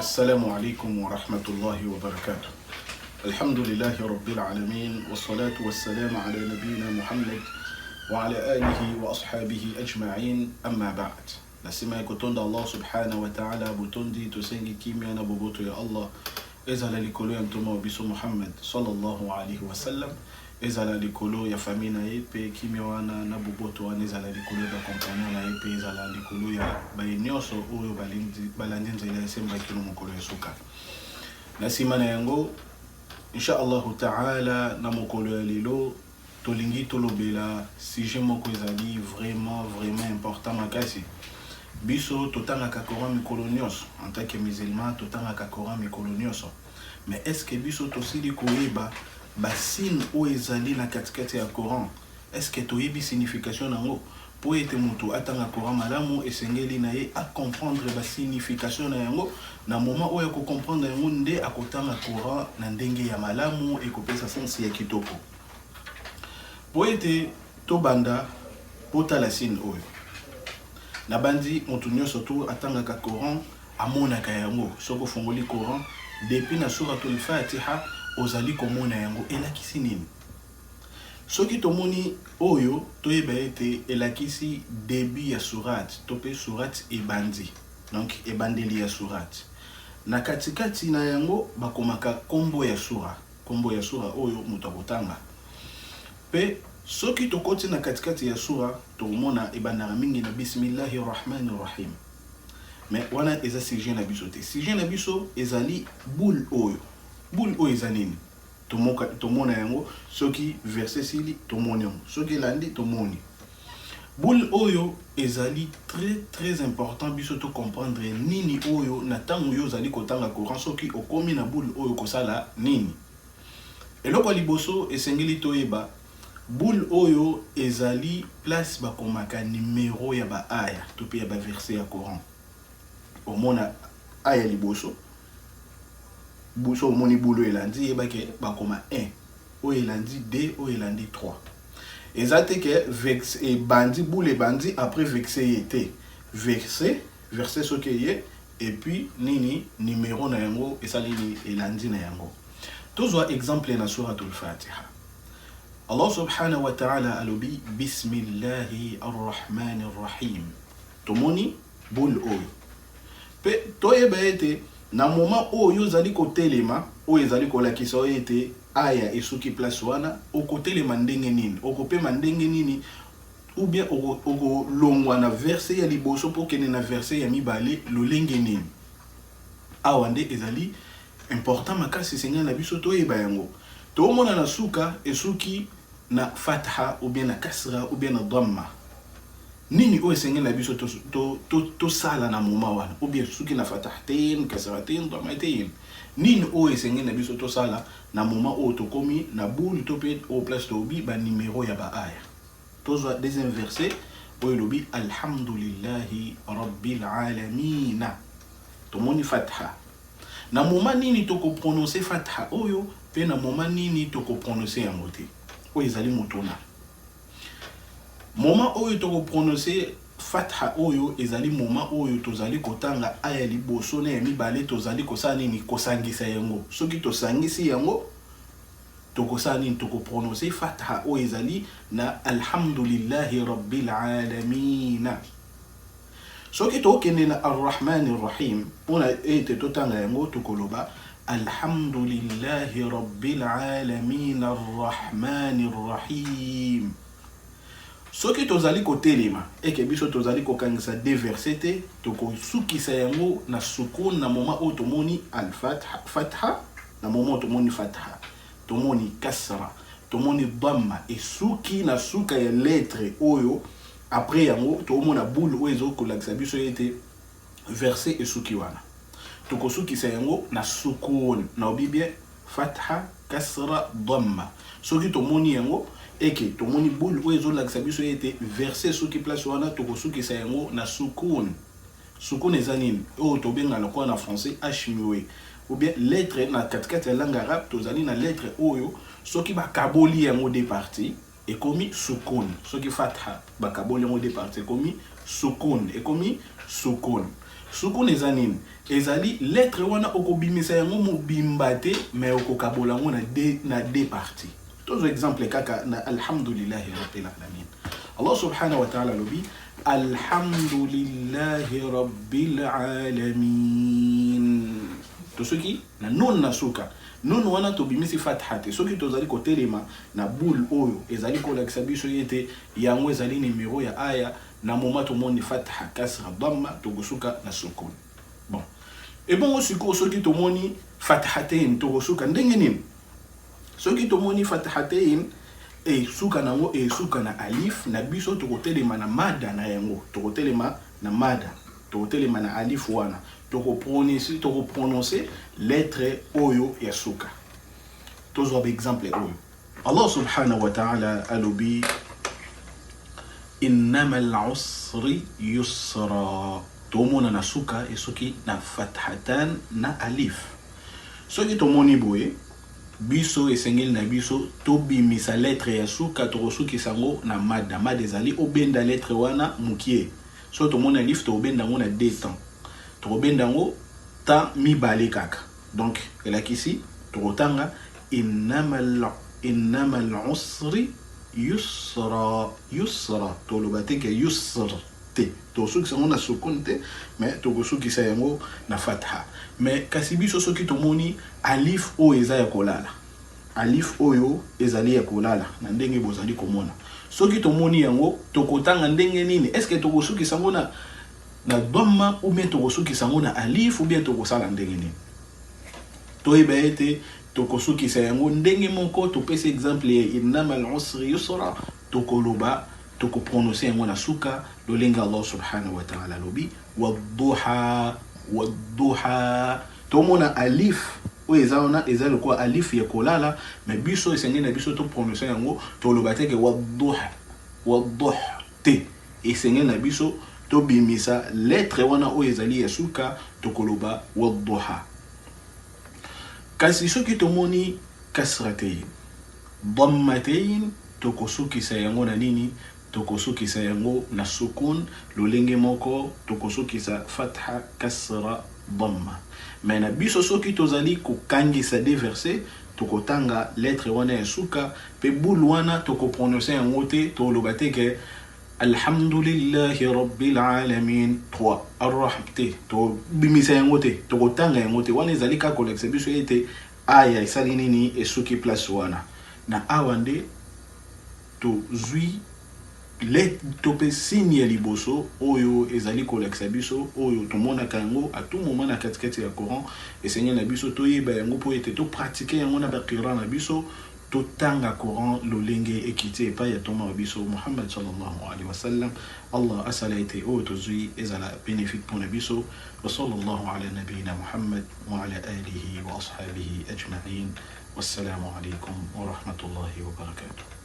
السلام عليكم ورحمة الله وبركاته. الحمد لله رب العالمين والصلاة والسلام على نبينا محمد وعلى آله وأصحابه أجمعين أما بعد. نسمع كتند الله سبحانه وتعالى بتندي تسنجي كيميانا ببوتو يا الله إذا لكلو ينتمو بسو محمد صلى الله عليه وسلم إذا لكلو يا فامينا يبي كيميانا نبوبوتو إذا لكلو دا كومبانيونا يبي إذا لكلو يا باينيوسو أو balandinza ila semba kilo mukolo yasuka nasima na yango insha Allah ta'ala na mukolo ya lelo tolingi tolobela sujet moko ezali vraiment important makasi biso totanga ka Coran mikolo nyonso en tant que musulman totanga ka Coran mikolo nyonso mais est-ce que biso tosili koyeba basine o ezali na katikati ya Coran est-ce que toyebi signification nango pour être mutu atanga Coran malamu esengeli na ye a comprendre ba signification na yango na moment où ya ko comprendre yango nde akotanga Coran na ndenge ya malamu e kopesa sens ya kitoko pour être to banda pota la sine oyo na bandi mutu nyonso to atanga ka Coran amona ka yango soko fongoli Coran depuis na suratul Fatiha ozali komona yango elakisi nini soki tomoni oyo toyeba ete elakisi début ya surat tope surat ebandi donc ebandeli ya surat na katikati na yango bakomaka kombo ya sura oyo mutu akotanga pe soki tokoti na katikati ya sura tomona ebandaka mingi na bismillahir rahmanir rahim mais wana eza sujet na biso te sujet na biso ezali boule oyo ezali nini tomona yango soki verset sili tomoni yango soki landi tomoni boule oyo ezali très important biso to comprendre nini oyo na tango yo zali kotanga Coran soki okomi na boule oyo kosala nini eloko liboso esengeli toyeba boule oyo ezali place bakomaka numéro ya ba aya to pe ya ba verset ya Coran omona aya liboso buso moni boulot elandi ebake bakoma 1 o elandi 2 o elandi 3 ezate ke vex e bandi boule bandi après vexé était verset soke ye et puis nini numéro na yango esalini elandi na yango tozwa exemple na suratul Fatiha Allah subhanahu wa ta'ala alobi bismillahir rahmanir rahim tomoni boule oyo pe toyeba ete na moment oyo zali kotelema oyo zali kolakisa oyo ete aya esuki place wana okotelema ndenge nini okopema ndenge nini ou bien okolongwa na verset ya liboso po kene na verset ya mibale lolenge nini awa nde ezali important makasi senga na biso toyeba yango tomona na suka esuki na fatha ou bien na kasra ou bien na dhamma nini o esengela biso to sala na moma wana ou bien suki na fatahtain kasratain dhammatain nini o esengela biso to sala na moma o to komi na boule to pe au place to bi ba numéro ya ba aya tozwa deuxième verset o lobi alhamdulillahi rabbil alamin to moni fatha na moma nini to ko prononcer fatha oyo pe na moma nini to ko prononcer yango te o ezali motona moment oyo to prononcer fatha oyo ezali moment oyo tozali kotanga aya liboso na mibale tozali kosala nini kosangisa yango soki tosangisi yango tokosala nini to prononcer fatha oyo ezali na alhamdulillahi rabbil alamin soki tokende na arrahmanir rahim pona ete totanga yango tokoloba alhamdulillahi rabbil alamin arrahmanir rahim soki tozali kotelema eke biso tozali kokangisa deux versets te tokosukisa yango na sukun na moment o tomoni al-fatha na moment tomoni fatha tomoni kasra tomoni dhamma et suki na suka ya lettre oyo après yango tomona boule oyo ezokolakisa biso ete verset esuki wana tokosukisa yango na sukun na obibie fatha kasra dhamma soki tomoni yango eke tomoni boule oyo ezolakisa biso ete verset soki place wana tokosukisa yango na sukun eza nini oyo tobenga lokwa na français hmué ou bien lettre na katikati ya langue arabe tozali na lettre oyo soki bakaboli yango de partie ekomi sukun soki fatha bakaboli yango de partie ekomi sukun Sukun ezanine ezali lettre wana okobimisa yango mobimbate mais okokabola yango na deux parties. Tous exemple kaka na alhamdulillahi rabbil alamin. Allah subhanahu wa ta'ala lobi alhamdulillahi rabbil alamin. To soki na non na suka non wana to bimisi fathate soki tozali kotelema na boule oyo ezali kolakisa biso yete yango ezali numéro ya aya na moment to moni fatha kasra dhamma to gosuka na sukun. Bon et bon osiko soki to moni fathatain to gosuka ndenge nini soki to moni fathatain e suka nango e suka na alif na biso to kotelema na mada na yango to kotelema na mada to kotelema na alif wana to prononcer lettre oyo ya suka. Tozo ab exemple oyo Allah subhanahu wa ta'ala alubi innamal usri yusra. Tomona na suka e soki na fathatan na alif. Soki tomoni boye biso esengeli na biso to bimisa lettre ya suka to soki sango na mada ezali obenda lettre wana mukie. So tomona alif to obenda ngona deux temps. Trobendango ta mi bale kaka. Donc elakisi trotanga innamal usri yusra yusra to lobate ke yusr te to soki sango na sukun te mais to gosuki sa yango na fatha. Mais kasi biso soki tomoni alif o eza ya kolala alif oyo ezali ya kolala na ndenge bozali komona soki tomoni yango tokotanga ndenge nini est-ce que to gosuki sango na dhamma ou bien tokosuki sango na alif ou bien tokosala ndenge nini toyeba ete tokosuki sa yango ndenge moko topesa exemple ya innamal usri yusra tokoloba tokoprononcer yango na suka lolenga Allah subhanahu wa ta'ala lobi wadduha tomona alif o ezaona ezali kwa alif ya kolala mais biso esengeli na biso to prononcer yango toloba teke wadduh te esengeli na biso to bimisa lettre wana o ezali ya suka tokoloba wadduha. Kasi soki tomoni kasratain dhammatain tokosukisa yango na nini tokosukisa yango na sukun lolenge moko tokosukisa fatha kasra dhamma. Mais na biso soki tozali kokangisa des versets tokotanga lettre wana ya suka pe boule wana tokoprononcer yango te toloba teke alhamdulillahi rabbil alamin 3 arrahmte to bimisa yango te to kotanga yango te wana ezali ka kolekse biso ete aya esali nini esuki place wana na awande to zui let to pe signe liboso oyo ezali koleksa biso oyo to mona kango a tout moment na katikati ya Coran esengeli na biso to yeba yango po ete to pratiquer yango na bakira na biso totanga Coran lolenge ekiti epa ya toma biso Muhammad sallallahu alaihi wasallam. Allah asala ete o tozui ezala bénéfique pour nabiso wa sallallahu ala nabiyina Muhammad wa ala alihi wa ashabihi ajma'in. Wassalamu alaikum wa rahmatullahi wa barakatuh.